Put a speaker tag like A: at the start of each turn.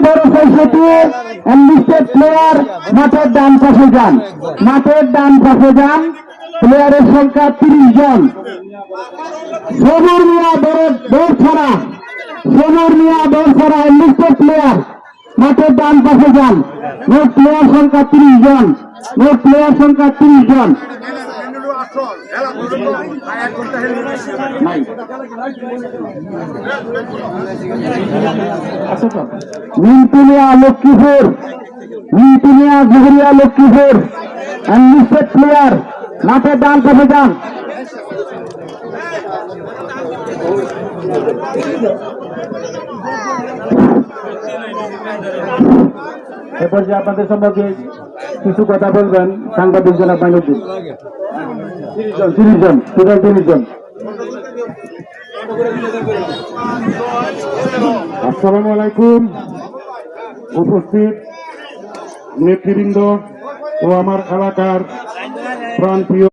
A: বড় 65 enlisted player মাঠের ডান পাশে যান, মাঠের ডান পাশে যান। প্লেয়ারের সংখ্যা 30 জন। সবুর মিয়া দৌড়ছড়া, সবুর মিয়া দৌড়ছড়া এনলিস্টেড প্লেয়ার মাঠের ডান পাশে যান। মোট প্লেয়ার সংখ্যা 30 জন, মোট প্লেয়ার সংখ্যা 30 জন। মিন্টু মিয়া লক্ষ্মীপুর, মিন্টু মিয়া জুহরিয়া লক্ষ্মীপুর এনলিস্টেড প্লেয়ার মাঠের ডান পাশে যান। এরপর যে আপনাদের সম্পর্কে কিছু কথা বলবেন সাংবাদিক জনাব মাইনুদ্দিন। 30 জন, টোটাল 30 জন।
B: আসসালামু আলাইকুম। উপস্থিত নেতৃবৃন্দ ও আমার এলাকার প্রাণপ্রিয়